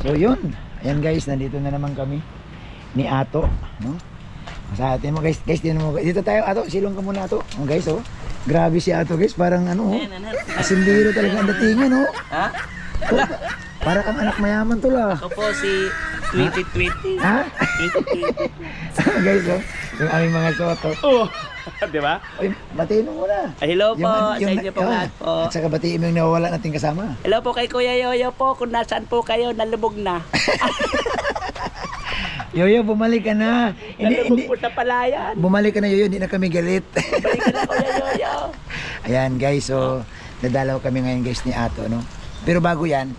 So yun, ayan guys, nandito na naman kami ni Ato, no? Sa atin mo guys, dito tayo Ato, silong ka muna Ato. Oh, guys, oh. Grabe si Ato guys, parang ano, oh. Asimbiro talaga ang datingan, oh. Ha? Oh, para kang anak mayaman to lah. Ako po si 2020. Ha? 2020. Guys, oh. Yung aming mga soto. Oh, di ba? Uy, batiin mo muna. Hello po, sa inyo po lahat po. At saka batiin mo yung nawawala nating kasama. Hello po kay Kuya Yoyo po, kung nasaan po kayo, nalubog na. Yoyo, bumalik ka na. Nalubog po sa palayan. Bumalik ka na Yoyo, hindi na kami galit. Bumalik ka na Kuya Yoyo. Ayan guys, so nadalaw kami ngayon guys ni Ato, no? Pero bago yan,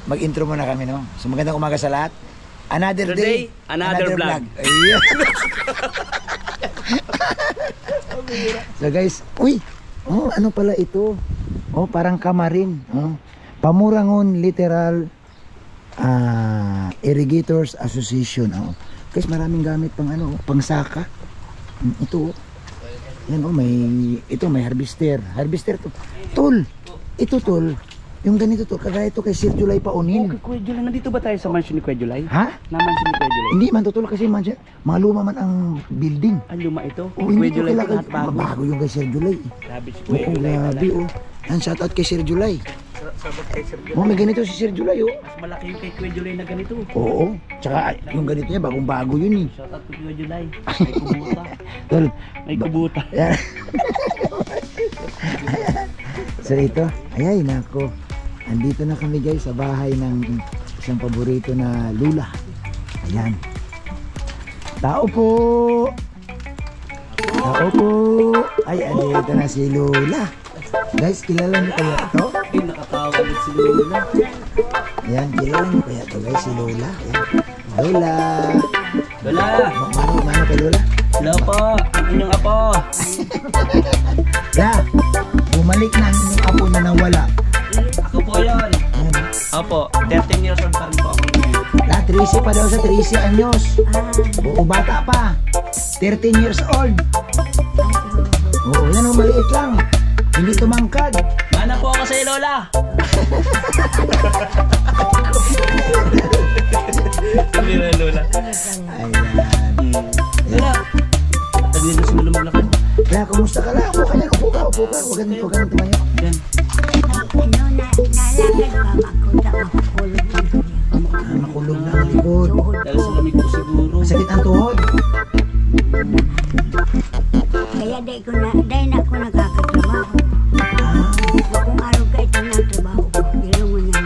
mag-intro muna kami, no? So magandang umaga sa lahat. Another day, another vlog. Ayan. So guys, uy, oh, ano pala ito? Oh, parang kamarin. Oh. Pamurangon Literal Irrigators Association. Oh. Guys, maraming gamit pang ano, pang saka. Ito. Yan oh, may harvester. Harvester to. Tol. Ito tol. Yung ganito to, kagaya to kay Sir July Paunin. Okay, Kuya July, nandito ba tayo sa mansion ni Kuya July? Ha? Na-mansion ni Kuya July? Hindi man totoo kasi mansion, maluma man ang building. Ang luma ito? Oh, Kuya hindi ko July, kailangan lahat bago. bago yung kay Sir July. Grabe si Kuya Oo, July. grabe oh. Yan, shoutout kay Sir July. Sabot kay Sir July. Oh, may ganito si Sir July oh. Mas malaki yung kay Kuya July na ganito. Oo. Tsaka yung ganito niya, bagong bago yun eh. Shoutout kay Kuya July. May kubuta. Tol. May kubuta. Yan. So ito, ayay nako. Andito na kami guys sa bahay ng isang paborito na lula. Ayan. Tao po. Tao po. Ay, andito na si Lula. Guys, kilala niyo kaya ito? Ay, nakatawa ulit si Lula. Ayan, kilala niyo kaya ito guys, si Lula. Ayan. Lula. Lula. Mano kay Lula? Hello po, ang inyong apo. Ya, bumalik na ang inyong apo na nawala. Ako po yun. Opo, 13 years old pa rin po ako. La, 13 pa daw sa 13 anyos. Oo, bata pa. 13 years old. Oo, yan o, maliit lang. Hindi tumangkad. Mana po ako sa'yo, Lola. Sabi na, Lola. Ayan. Lola, sabi na sila lumaglakad. La, kumusta ka la? Upo ka yan, upo ka. Huwag ganun tumayo. Yan. Makulog na ang likod. Dahil sa lamig po siguro. Masakit ang tuhod. Kaya dahil na ako nakakatrabaho. Kung araw ka ito na trabaho ko, ilungon niya.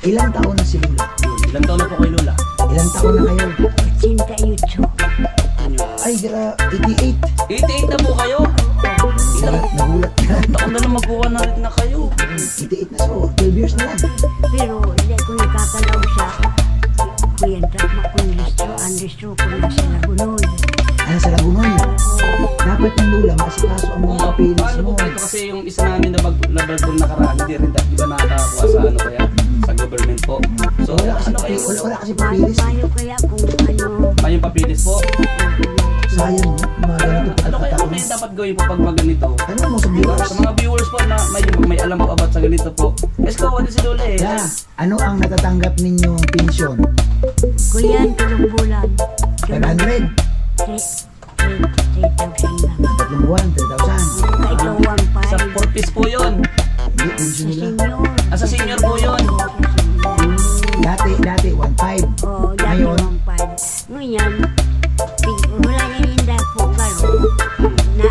Ilang taon na si Lula? Ilang taon na po kay Lola? Ilang taon na kayo? 88. Ay, 88. 88 na po kayo? Nagulat ka. Taon na lang magkuha na rin na kayo. 88 na so, 12 years na lang. Pero hindi ko nakakalaw sa kuyenta makundistro. Ang distro ko na sa Lagunoy. Ano sa Lagunoy? Dapat yung Lula, makasikaso ang mga papilis Paano mo. po ito kasi yung isa namin na bagong nakaraan, hindi rin di ba nakakakuha sa ano kaya? Sa government po. So, Wala kasi, ano kayo? wala kasi papilis. Paano kaya kung ano? May yung papilis po. Sayang mo, mga ganito Ano kaya pagkakataon. kayo dapat gawin po pag ganito? Ano mo sa viewers? Sa mga viewers po na may alam po about sa ganito po. Yes, kawa din si Lola eh. Yeah. Ano ang natatanggap ninyong pensyon? Kuya, tulong bulan. 500? 3,000 lang. Tatlong buwan, 3,000. Ikaw Sa 1,500. 4 po yun. Hindi, pensyon Sa nila. senior. Sa senior po yun. Dati, 1,500. Oo, dati Ngayon? 1,500. Ngayon, wala niya hindi po garo. Na,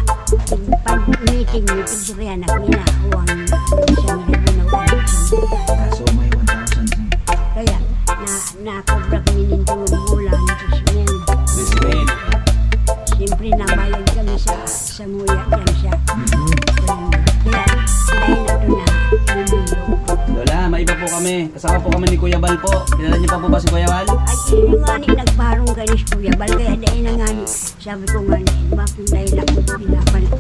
pag-meeting niyo, pag-sabihan na, minahuwang siya nilabunawang siya. So may 1,000. Kaya, nakobra kami ng tulong bulan. Tapos ngayon, Listen. siyempre nabayad kami sa muya yan siya. Kaya, dahil na ito na, lumulong. Lola, may iba po kami. Kasama po kami ni Kuya Bal po. Kilala niyo pa po ba si Kuya Bal? Ay, yung nga ni nagparong kanis Kuya Bal, kaya dahil na nga ni, sabi ko nga ni, bakit dahil ako pinapalit.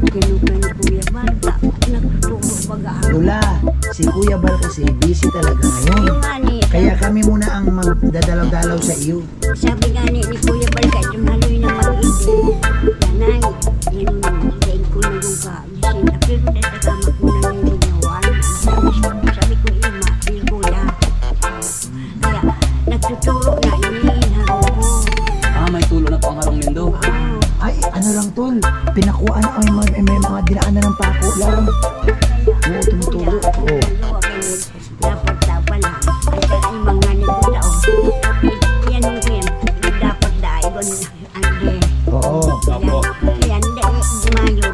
Kinukan ni Kuya Bal, nagtutulog baga-araw. Lula, si Kuya Bal kasi busy talaga ngayon. Yung nga ni, Kaya kami muna ang magdadalaw-dalaw sa iyo. sabi nga ni Kuya Bal, kahit yung haloy na mag-ibig, nanay, yun dahil ko na yung ka-gising, pero dahil kasama ko na yung ginawan. Sabi ko, Ima, bil Kuya, Oo, tumutulo. Oo. Dapat pala. Ay kaya mga nito daw. Yan ang yan. Dapat dahil doon. Ande. Oo. Opo. Yan mayo.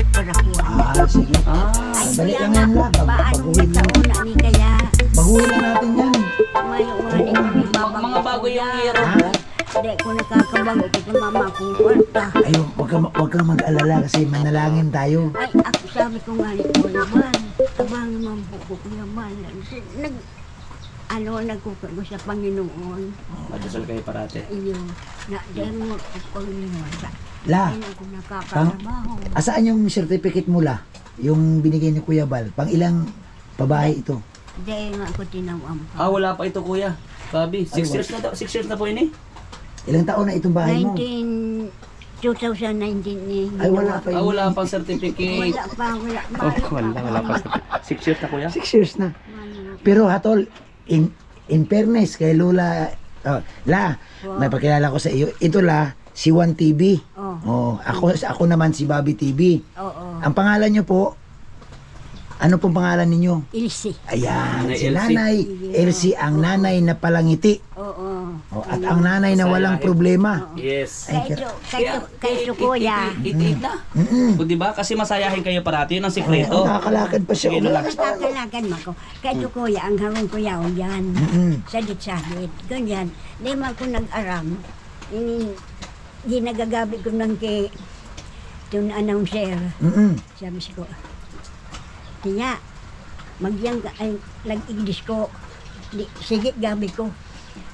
Para kuha. Sige. Ay Dali kaya lang nga. yan lang. Paano Baguhin sa lang. una ni kaya. Baguhin lang natin yan. Mayo nga ni. Mga bago yung hero Ha? po. Hindi ko nakakabago kasi mama kong kwarta. Ayun, wag kang mag-alala kasi manalangin tayo. Ay, ako sabi ko nga ni Kuya Bal, abang naman po ko Kuya Bal. Nagkukulo sa Panginoon. Magdasal kayo parate. Iyo, na dahil mo ako Panginoon. La, Ay, ako nakakatrabaho. asaan yung certificate mo la? Yung binigay ni Kuya Bal? Pang ilang babae ito? Dahil nga ako tinawang pa. Wala pa ito kuya. Sabi, 6 years na daw. 6 years na po ini. Ilang taon na itong bahay mo? 2019 ni. Ay, wala pa yun. Wala pang certificate. Wala pa. Wala pa. 6 years na kuya. 6 years na. Pero hatol, in fairness kay Lola, La, may pakilala ko sa iyo. Ito la, si Juan TV. Oh. Ako naman si Bobby TV. Oo. Ang pangalan nyo po, ano pong pangalan ninyo? Ilsi. Ayan, Nanay si Elsie. Nanay Elsie, ang nanay na palangiti. Oo. At ang nanay na walang problema. Yes. Ay, Kayo kuya. 88 na. O diba? Kasi masayahin kayo parati. Yun ang Ay, sikreto. nakakalakad pa siya. Sige, Lola. Kakalakan mo ko. Kayo kuya, ang harong kuya o yan. Mm-mm. Sadit-sadit. Ganyan. Di man ko nag-aram. Ginagagabi ko ng kay yung announcer. Mm-mm. Sabi ko, tiya, magyang ka, ay, lag-English ko. Sige, gabi ko.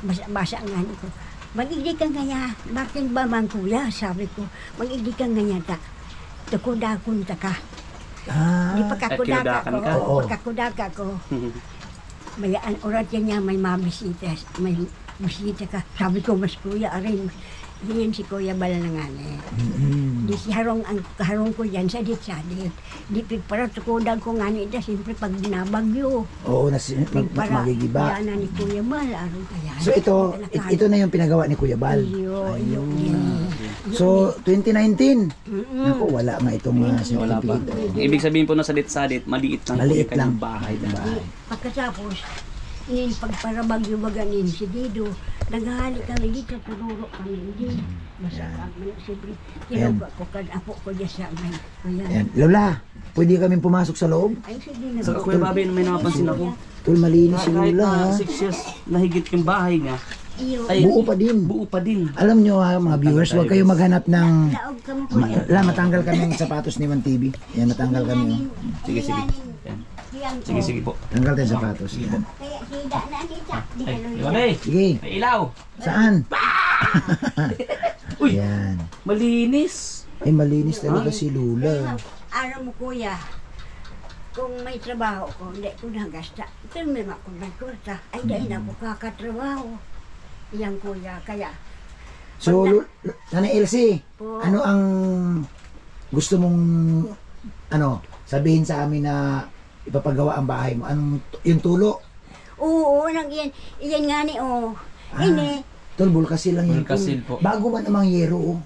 Basa nga ko. Mag-igdi ka ngaya. Bakit ba man kuya? Sabi ko, mag-igdi ka ngaya ta. Tukudakon ta ka. Di pa kakudaka ko. Oo. Pagkakudaka ko. May oras niya may mabisita. May bisita ka. Sabi ko, mas kuya, arin. Diyan si Kuya Bal na nga ni. Mm-mm. Di si harong, ang harong ko yan, sadit-sadit. Di para tukudan ko nga ni ita, siyempre pag binabagyo. Oo, Para magigiba. kaya na ni Kuya Bal, aron kaya. So ito na yung pinagawa ni Kuya Bal. Iyo. So 2019, Mm-mm. naku, wala nga itong mga Wala pa. certificate. Ibig sabihin po na sadit-sadit, maliit lang. Maliit po yung lang. bahay. Pagkatapos, pagparabagyo baganin si Dido, naghahali kami dito, tururo kami hindi. Basta kami, siyempre, kinuha ko kan apo ko dyan sa amin. Ayan. Lola, pwede kami pumasok sa loob? Ay, sige na. Sa Kuya Bobby, may napansin ako. Tol, malinis si Kahit Lola. na Ha? 6 years na higit yung bahay niya, Iyo. ay Buo pa din. buo pa din. Alam nyo ha, mga viewers, huwag kayo maghanap ng... Laog kami ko yan. Matanggal kami ng sapatos ni Juan TV. Yan, matanggal kami. Oh. Sige. Yan. Sige po. Tanggal tayo sapatos. Yan. Kaya sida na nita. Di Ay, ka Kuya Bobby, Sige, may ilaw. saan? Uy, Yan. malinis. Ay, malinis talaga si Lola. Araw mo kuya, kung may trabaho ko, hindi ko nagasta. Pero may ako nagkurta. Ay, dahil na ako kakatrabaho. Yan kuya, kaya. So, Nanay Elsie, Po. ano ang gusto mong sabihin sa amin na ipapagawa ang bahay mo? Anong yung tulo? Oo, iyan nga ni, Ini, Tol, bulkasil lang yun. Bulkasil po. Bago man ang mga yero, oh.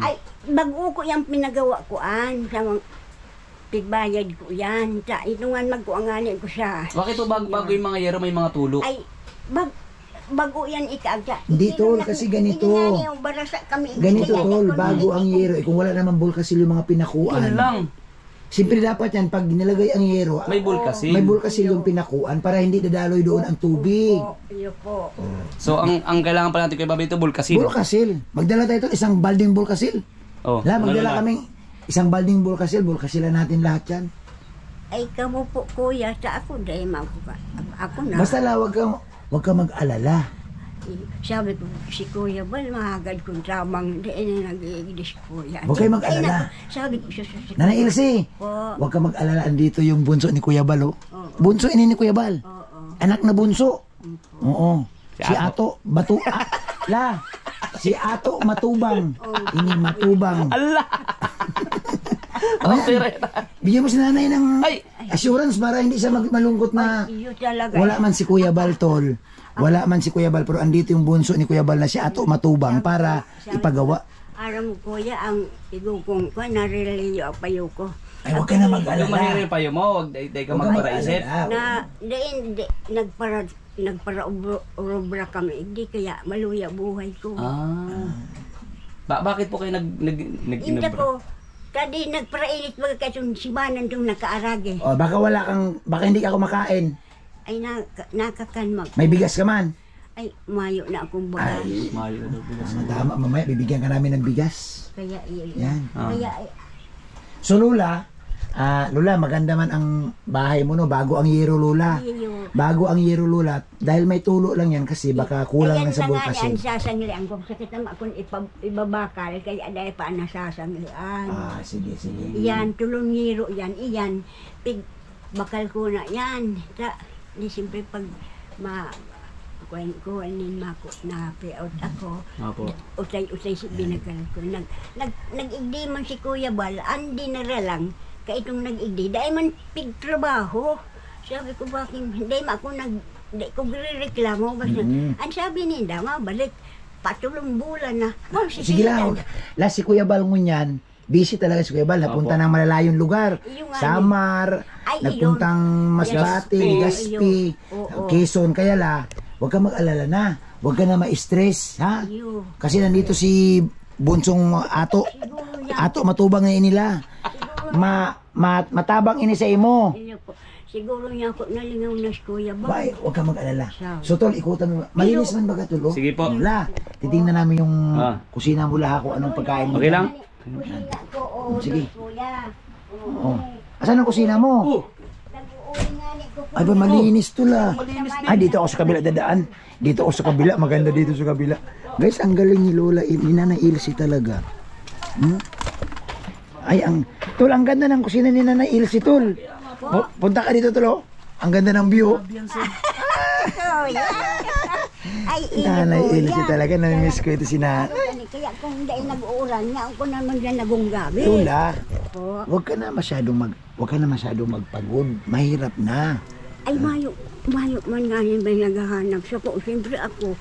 ay, bago ko yung pinagawa ko sa mga pigbayad ko yan. Sa itungan magkuanganin ko siya. Bakit po bago yung mga yero may mga tulo? Ay, bago yan ikaagya. Hindi, Tol, kasi ganito. Hindi nga yung barasa kami. Ganito, Kaya Tol, ako- bago ang yero. Kung wala naman bulkasil yung mga pinakuan. Yun lang. Siyempre dapat yan, pag nilagay ang yero, May bulkasil. may bulkasil yung pinakuan para hindi dadaloy doon ang tubig. Iyo po. So ang kailangan pa natin kay Bobby ito bulkasil. Bulkasil. Magdala tayo ito, isang balding bulkasil. Oh, Magdala kaming isang balding bulkasil. Bulkasilan natin lahat yan. Ay, kamo po kuya, sa ako dahil ako na. Basta la, wag kang mag-alala. Sabi ko, si Kuya Bal, mahagad kong tramang, di na nag-iiglis kuya. Huwag kayo mag-alala. Sabi ko, Nanay Elsie, po. wag kang mag-alala. Andito yung bunso ni Kuya Bal. Oh. Oo. Bunso ini ni Kuya Bal. Oo. Anak na bunso. Oo. Si Si Ato, si Ato Matubang. Ini Matubang. Allah! Oh, Okay, yan. Bigyan mo si nanay ng Ay! assurance para hindi siya malungkot na Iyo talaga. wala man si Kuya Bal, Tol. Wala man si Kuya Bal, pero andito yung bunso ni Kuya Bal na si Ato Matubang para ipagawa. Aram mo kuya, ang igukong ko, nareliyo ang payo ko. Ay, huwag ka na Yung mag-alala. mahirap pa yun mo, huwag day ka Huwag ka magparaisip. mag-alala. Nagpara obra kami, hindi kaya maluya buhay ko. Bakit po kayo Hindi ko, kadi nagparainit mga kasong sibanan itong nakaarage. O, baka hindi ka kumakain. Ay, nakakanmag. May bigas ka man. Ay, mayo na akong bagas. Ay, Mayo na daw bigas. tama, mamaya bibigyan ka namin ng bigas. Kaya iyon. Yan. Kaya, So Lula, Lula, maganda man ang bahay mo no, bago ang yero Lula. iyo. Bago ang yero Lula, dahil may tulo lang yan kasi baka kulang lang sa Ayan bulkasyon. ang sasanglian ko. Sakit naman akong ibabakal, kaya dahil pa nasasanglian. Sige. Yan, tulong-ngiro yan. Iyan, bakal ko na yan. Di siyempre pag kuhanin mako na payout ako, Opo. usay si binagal ko. Nag-igdi man si Kuya Bal, andi na lang, ka itong nag-igdi. Dahil man pigtrabaho. Sabi ko, bakit, hindi ako hindi ko reklamo. Basta, ang sabi ninda, mabalik, patulong bulan na. Oh, Sige lang, si Kuya Bal ngunyan, busy talaga si Kuya Bal, napunta ng malalayong lugar. Iyo nga, Samar, Ay, nagpuntang Masbate, Gaspi. Gaspi, Oo. Quezon, kaya huwag ka mag-alala na. Huwag ka na ma-stress, ha? Iyo. Kasi nandito si Bunsong Ato. Siguro yan. Ato, matubang na inila. Matabang ini sa imo. Iyo po. Siguro niya ako nalingaw na si Kuya Bal. Bay, huwag ka mag-alala. Siya. So, tol, ikutan mo. Malinis man ba ka, tol? oh? Sige po. La, titingnan namin yung kusina mo lahat kung anong pagkain mo. Okay lang? Kusina ko, Sige. Kuya. Oh. Asan ang kusina mo? Nag-uuli nga ni ko. Ay ba, malinis to la. Ay, dito ako sa kabila dadaan. Dito ako sa kabila. Maganda dito sa kabila. Guys, ang galing ni Lola. Ni Nanay Ilse talaga. Ay, tol, ang ganda ng kusina ni Nanay Ilse, tol. Punta ka dito, tol. oh. Ang ganda ng view. Kuya. Ay, Nanay Kuya. Ilse talaga. Namimiss ko ito si Nanay. Kaya kung hindi nag-uuran, nga ako naman dyan nagunggabi. Lola, Po. huwag ka na masyadong magpagod. Mahirap na. Ay, mayo man nga rin may naghahanap. So, po, siyempre ako.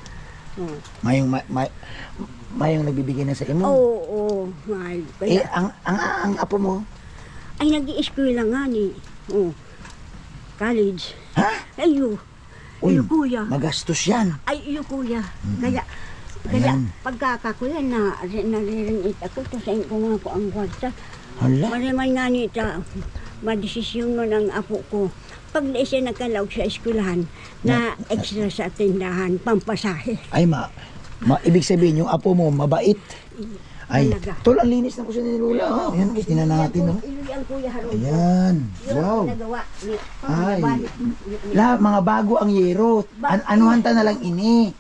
Oh. Mayong nagbibigay na sa imo. Oo, mayo. Eh, Kaya, ang apo mo? ay, nag-i-eskwela nga ni. Oh. College. Ha? Ayo. Uy, Iyo, kuya. magastos yan. Ay, iyo, kuya. Kaya, Ayan. pagkakakuya na nariringit ako, tasain ko nga po ang kwarta. Hala. Mariman nga nita, madesisyon mo ng apo ko. Pag na siya nakalaog sa eskwelahan, na extra sa tindahan, pampasahe. Ay, ibig sabihin, yung apo mo, mabait. Ay, Talaga. tol, ang linis ng kusina ni Lola. Oh. Ayan, guys, tingnan natin. Oh. Iluyan kuya Haron. Ayan. Yun Wow. ang nagawa ni Ay. Mga bago ang yero. Anuhan ta na lang ini.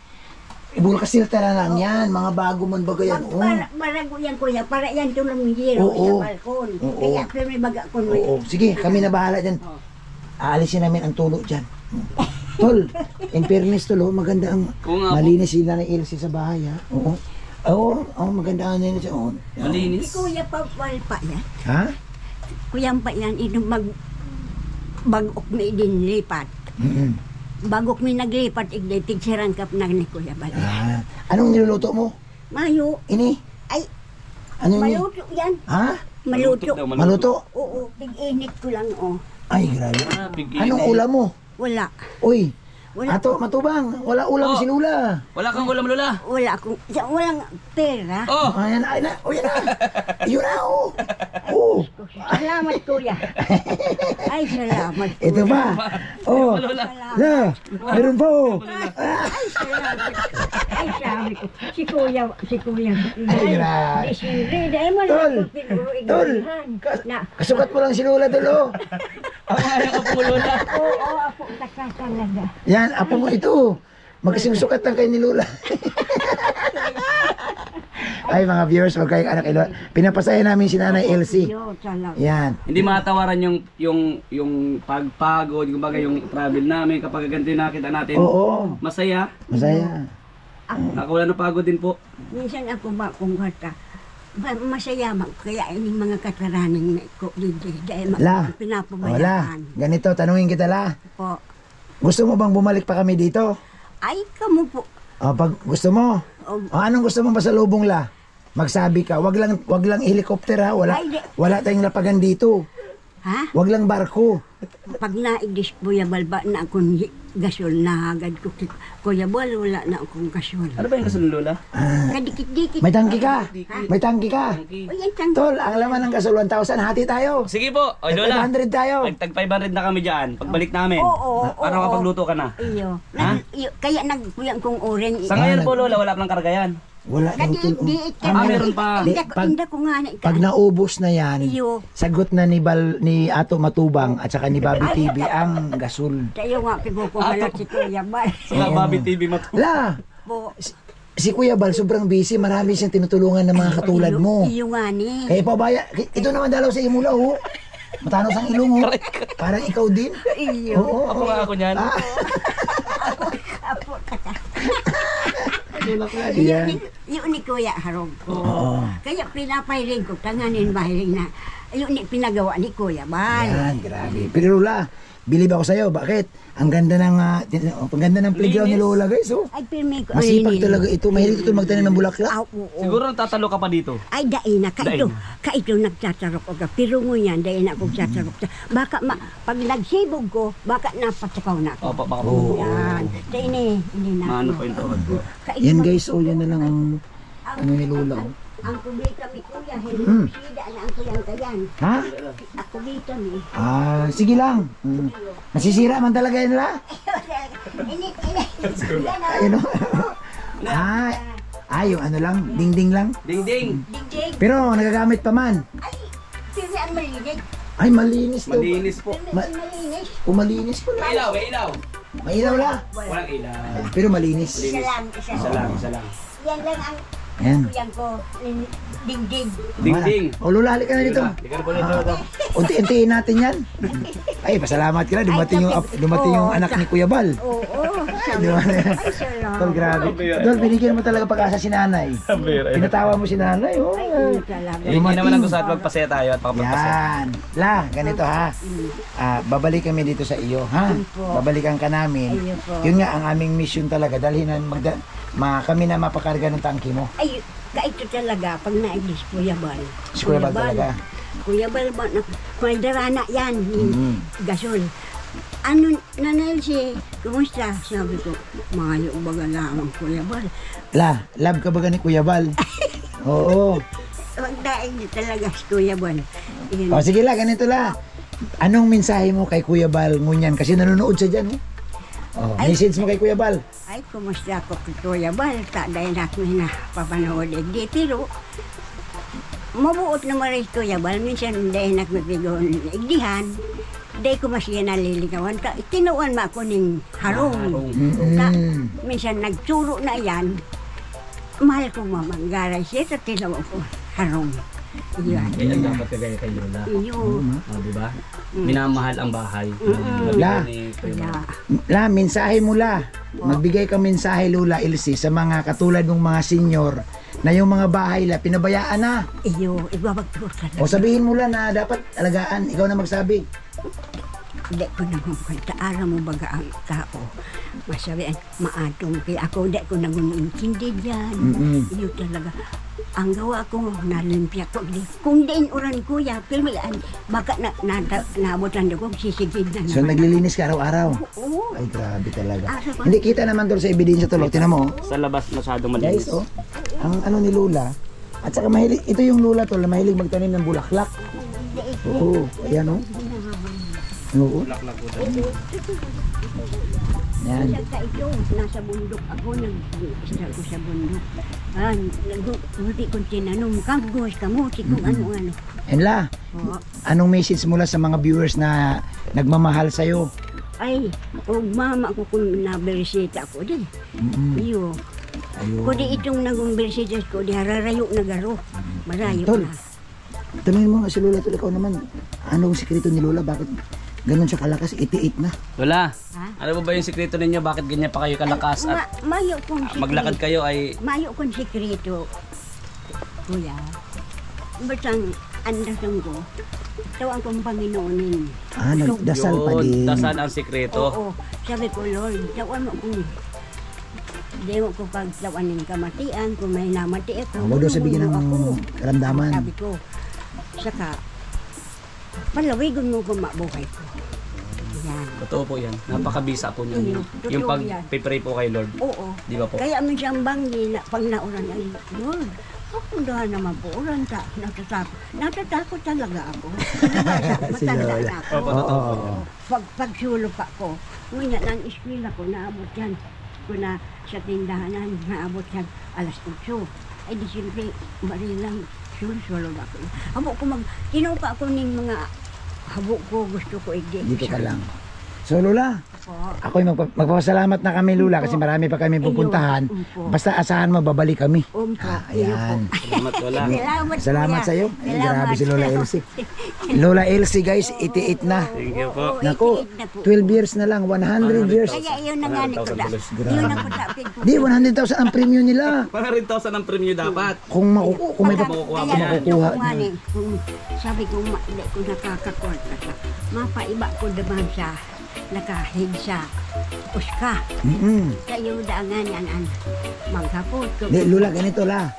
Ibulkasilta na lang yan. Mga bago man baga yan. Oh. Marago yan kuya, para yan tulong hero Oo. sa balkon. Oo. Kaya pero may baga ko Oo. Sige, kami na bahala dyan. Aalisin namin ang tulo dyan. Tol, in fairness tol, maganda ang Oo nga po. malinis sila na Ilse sa bahay. Ha? Oo. Oo, maganda ang nila siya. Oo. Malinis. Si kuya pa yan. Ha? Kuya pa yan, bagok mi din lipat. Bagok mi naglipat, igdating sirangkap na ni Kuya Bal. Anong niluluto mo? Mayo. Ini? Ay, Ano ini? maluto yan. Ha? Maluto. daw, Maluto? Oo, pig-init ko lang, oh. Ay, grabe. Big Anong ulam mo? Wala. Uy, Wala. Ato, matubang. Wala ulam Oh. si Lula. Wala kang ulam, Lola. Wala akong, walang pera. Oh! Ayan, ay na. O, yan na. Yun na, oh. Oh. Salamat, Kuya. Ay, salamat. Kuya. Ito ba? Oh. Lola. Na, meron pa, oh. Ay, salamat. Ay, sabi ko. Si Kuya. Ay, grabe. Dahil mo Tol, Tol, Na, kasukat mo lang si Lula, Tol, oh. Ang ayaw ka po, Lola. oo, ako nakasalaga. Yan, apo mo ito. Magkasing sukat lang kay ni Lula. Ay, mga viewers, wag kayong anak ilo. Pinapasaya namin si Nanay Elsie. Yo, salamat. Yan. Hindi matawaran yung pagpagod, kumbaga yung travel namin kapag ganito yung nakita natin. Oo, Masaya. masaya. Nakawala ng pagod din po. Minsan ako ba kung kata, masaya man, kaya ining mga kataraning ko dahil La. Wala. pinapabayaan. Ganito, tanungin kita, La. Po. Gusto mo bang bumalik pa kami dito? Ay, kamu po. O, pag gusto mo. Oh, O, anong gusto mong pasalubong, La? Magsabi ka. Wag lang helicopter, ha? Ay, di. Wala tayong lapagan dito. Ha? Wag lang barko. Pag naigdis Kuya Bal, ba na akong gasol na hagad ko. Kuya Bal, wala na akong gasol. Ano ba yung kasunod, Lola? Kadikit-dikit. May tangki ka. May tangki ka. O yan, tangki. Tol, ang laman ng gasol 1,000. Hati tayo. Sige po. O, Lola. 500 tayo. Tag 500 na kami dyan. Pagbalik namin. Oo, Para makapagluto ka na. Iyo. Ha? Kaya nagpuyang kong oren. Sa ngayon po, Lola, wala pang kargayan. Wala daw tol. Kadiit-diit ka. meron pa. Inda ko nga na. Pag naubos na yan, Iyo. sagot na ni Ato Matubang at saka ni Bobby TV ang gasol. Tayo nga pigukumalat si Kuya Bal. Sa Bobby TV matu. La, Po. si Kuya Bal sobrang busy. Marami siyang tinutulungan ng mga katulad mo. Iyo nga ni. Kaya pabaya, ito naman dalaw sa imula, oh. Matanos ang ilong, oh. Parang ikaw din. Iyo. Oo, Ako nga ako niyan. Apo kata. Yan. Yun ni Kuya Harog ko. Oo. Kaya pinapahiling ko, tanganin mahiling na. Yun ni pinagawa ni Kuya Bal. Yan, grabe. Pero Lola, bilib ako sa'yo. Bakit? Ang ganda ng, ang ganda ng playground ni Lola, guys, oh. Ay, pirmi ko. Masipag talaga ito. Mahilig ito magtanim ng bulaklak. Oo. Siguro natatalo ka pa dito. Ay, daina. Daina. Kaito nagtatarok ako. Pero mo yan, daina akong tatarok. Baka, pag nagsibog ko, baka napatsakaw na ako. Opo, baka Oo. Yan. Daina, hindi na Maano ako. pa yung tawad ko. Yan, guys, oh. Yan na lang ang, ano ni Lola, oh. Ang kubita mi kuya, hindi sida na ang kuyang kayan. Ha? Ang kubita mi. Ah, sige lang. Masisira man talaga yan, la. Init. Ayun, oh. Yung ano lang, ding-ding lang. Ding-ding. Digdig. Pero nagagamit pa man. Ay, pero ang malinig. Ay, malinis daw. Malinis po. Malinis. Malinis pa May lang. ilaw, may ilaw. May ilaw la. Walang ilaw. Pero malinis. Isa lang. Isa lang, isa lang. Yan lang ang Ayan. kuyang ko. Digdig. Ding-ding. O Lola, halika na dito. Ligar po dito. Unti-untiin natin yan. Ay, pasalamat ka na. Dumating yung anak ni Kuya Bal. Oo. Di ba? Ay, salamat. Tol, grabe. Tol, binigyan mo talaga pag-asa si nanay. Pinatawa mo si nanay. Oh. Ay, salamat. Hindi naman ang gusto at magpasaya tayo at makapagpasaya. Yan. La, ganito ha. Babalik kami dito sa iyo, ha? Opo. Babalikan ka namin. Ayun po. Yun nga ang aming mission talaga. Dalhin kami na mapakarga ng tangki mo. Ay, kaito talaga pag naigis Kuya Bal. Si Kuya Bal talaga. Kuya Bal ba na may darana yan, Mm. gasol. Ano nanay si kumusta? Sabi ko, mayo baga lamang Kuya Bal. La, love ka ba ni Kuya Bal? Oo. Wag daig talaga si Kuya Bal. Yun. O sige la, ganito la. Anong mensahe mo kay Kuya Bal ngunyan? Kasi nanonood siya dyan. Oh, Ay. message mo kay Kuya Bal. Ay, kumusta ko kay Kuya Bal? Dahil natin na papanood di pero mabuot naman rin Kuya Bal. Minsan dahil nagbibigon igdihan. Dahil ko masya naliligawan ka. Tinuan mo ako ng harong. Ka, minsan nagturo na yan. Mahal ko mamanggaray siya sa tinuan ko harong. Iyan. Kaya dapat kagaya kay Lola. Iyon. O, diba? Minamahal ang bahay. La. Kaya, La, mensahe mo la. Magbigay ka mensahe Lola Elsie sa mga katulad ng mga senior na yung mga bahay la pinabayaan na. iyo, ibabagto ka O sabihin mo la na dapat alagaan. Ikaw na magsabi. Hindi ko naman kanta. Aram mo baga ang tao. Masabi, maatong kaya ako, hindi ko nagunintindi dyan. Iyo talaga. Ang gawa ko, nalimpya ko. Kung diin uran kuya, pilmian, baka naabotan ko, sisigid na So naman. naglilinis ka araw-araw. Oo. Ay grabe talaga. Araw-araw. Hindi kita naman doon sa ebidensya tuloy. Tinan mo. Sa labas masyadong Guys, malinis. oh. Ang ano ni Lola. At saka mahilig, ito yung Lola tol na mahilig magtanim ng bulaklak. Oo, ayan oh. Oo. Laklak po. Yan. Sa ito, nasa bundok ako, nag-isra ko sa bundok. Hindi ko tinanong, kagos, kamuti, kung ano-ano. And la, Oo. anong message mula sa mga viewers na nagmamahal sa'yo? Ay, mama ko kung naberesita ko din. Iyo. Ayun. Kung di itong nag-beresita ko, di hararayo na garo. Marayo Tol. na. Tanungin mo nga si Lola tol, ikaw naman. Anong sikreto ni Lola? Bakit ganun siya kalakas? 88 na. Lola, Ha? ano ba yung sikreto ninyo? Bakit ganyan pa kayo kalakas at Mayo kong sikreto. maglakad kayo ay Mayo kong sikreto. Kuya. Batang andasan ko. Tawang kong Panginoonin. Nagdasal pa yun, din. dasal ang sikreto. Oo. Sabi ko, Lord, tawan mo kung di mo ko pagtawan ng kamatian, kung may namati ako. Huwag daw sabihin ng ako. karamdaman. Sabi ko, saka, palawigon mo ko mabuhay ko. Yan. Totoo po yan. Napakabisa po niyo. Totoo Yung yan. pag-pray po kay Lord. Oo. Di ba po? Kaya may siyang banggi na pag nauran ay, Lord, ako dahan naman po, uran ta, natatakot talaga ako. Matanda na ako. Pagsulok ako, ngunit ng eskwela ko, naabot yan. Kung na sa tindahanan, naabot yan alas 8. Ay di siyempre, marilang sulsulog ako. Habo ko tinuka ako ng mga habo ko, gusto ko Dito ka lang. So Lola, Po. ako'y magpapasalamat na kami Lola kasi marami pa kami pupuntahan. Basta asahan mo, babalik kami. Ayan. Salamat Lola. Salamat sa iyo. Ay, grabe si Lola Elsie. Lola Elsie guys, 88 na. Thank you po. Naku, 12 years na lang, 100 years. Kaya yun na nga ni ko da. Yun ang kutapin ko. Di, 100,000 ang premium nila. 100,000 ang premium dapat. Kung may makukuha. Sabi ko, hindi ko nakakakuha. Mapaiba ko naman siya. Nakahid siya. Uska. Kayo daangan yan. Maghapot ko. Di, Lola, ganito la.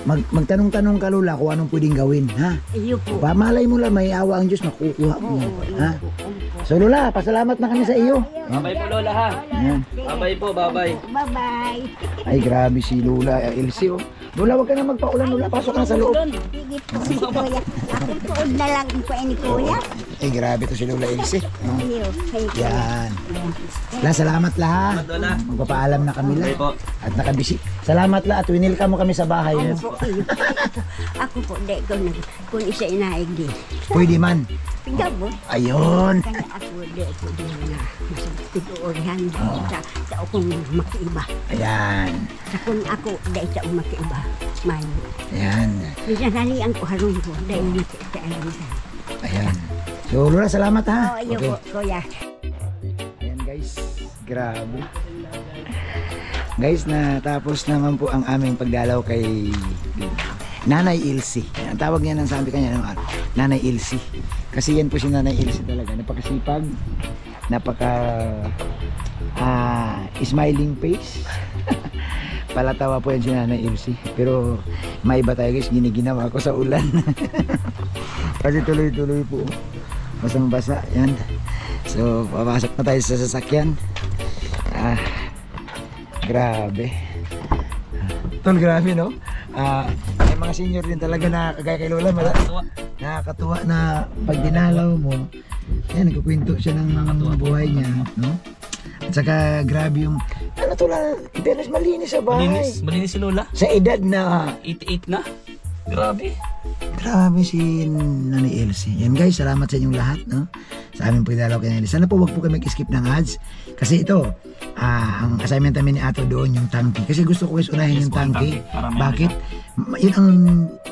Magtanong-tanong ka Lola kung anong pwedeng gawin. Ha? Iyo po. Malay mo lang, may awa ang Diyos, makukuha mo yan. Ha? Iyo po. So Lola, pasalamat na kami sa iyo. Bye po Lola ha. Ayan. Bye po, bye. Bye-bye. Ay, grabe si Lola Elsie. Oh. Lola, wag ka na magpaulan Lola. Pasok ka na sa loob. Sige po, si Kuya. Ako tuod na lang po ni Kuya. Ay, grabe to si Lola Elsie. Oh. Iyo. Yan. La, salamat la ha. Salamat Lola. Magpapaalam na kami la. Bye po. At nakabisi. Salamat la at winilkam mo kami sa bahay. Ako po, hindi ko na, kung isa inaig di. Pwede man. Pigabo. Ayun. Kaya ako, hindi ko di na masagtiguran sa akong makiiba. Ayan. Sa kung ako, hindi sa akong makiiba. May. Ayan. Minsanalian ko harong ko, dahil dito sa alam sa. Ayan. So Lola, salamat ha. Oo, iyo po, Kuya. Ayan guys. Grabe. Guys, natapos naman po ang aming pagdalaw kay Nanay Elsie. Ang tawag niya ng sabi kanya, Nanay Elsie. Kasi yan po si Nanay Elsie talaga. Napakasipag, smiling face. Palatawa po yan si Nanay Elsie. Pero maiba tayo guys, giniginawa ko sa ulan. Kasi tuloy-tuloy po. Basang-basa. Yan. So, papasok na tayo sa sasakyan. Grabe. Tol, grabe no? May mga senior din talaga na kagaya kay Lola. Nakakatuwa na pag dinalaw mo. Yan, nagkukwento siya ng buhay niya. No? At saka grabe yung ano to lang, internet malinis sa bahay. Malinis si Lola. Sa edad na 88 na. Grabe. Grabe si Nanay Elsie. Yan guys, salamat sa inyong lahat, no? Sa aming pagdalaw kay Nanay Elsie. Sana po wag po kayo mag-skip ng ads. Kasi ito, ang assignment namin ni Ato doon yung tangki. Kasi gusto ko guys unahin yung tangki. Bakit? Yun ang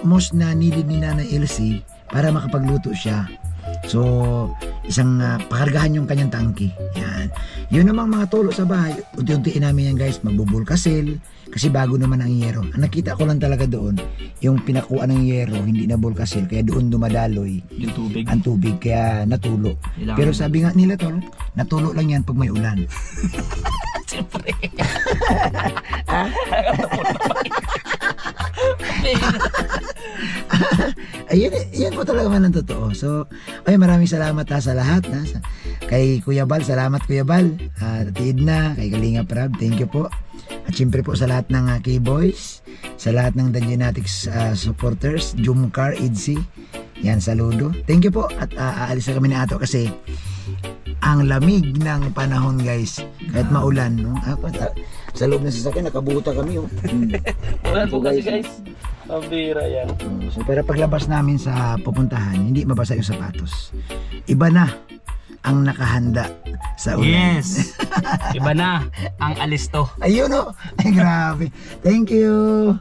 most na needed ni Nanay Elsie para makapagluto siya. So, isang pakargahan yung kanyang tangki. Yan. Yun namang mga tulo sa bahay, unti-untiin namin yan guys, magbubulkasil. Kasi bago naman ang yero. Ang nakita ko lang talaga doon, yung pinakuan ng yero, hindi na bulkasil. Kaya doon dumadaloy yung tubig. Ang tubig, kaya natulo. Pero sabi nga nila tol, natulo lang yan pag may ulan. Siyempre. Ayun, yan po talaga man ang totoo. So, ay maraming salamat sa lahat. Kay Kuya Bal, salamat Kuya Bal. Tiid na, kay Kalinga Prab, thank you po. At syempre po sa lahat ng K-Boys, sa lahat ng Dangenatics supporters, Jumcar, Idsi, yan, saludo. Thank you po. At aalis na kami ni Ato kasi ang lamig ng panahon guys. Kahit maulan, no? Sa loob ng sasakyan, nakabuta kami. Wala po kasi guys. Pambira yan. So, pero paglabas namin sa pupuntahan, hindi mabasa yung sapatos. Iba na ang nakahanda sa ulan. Yes! Iba na ang alisto. Ayun o. Ay, grabe. Thank you.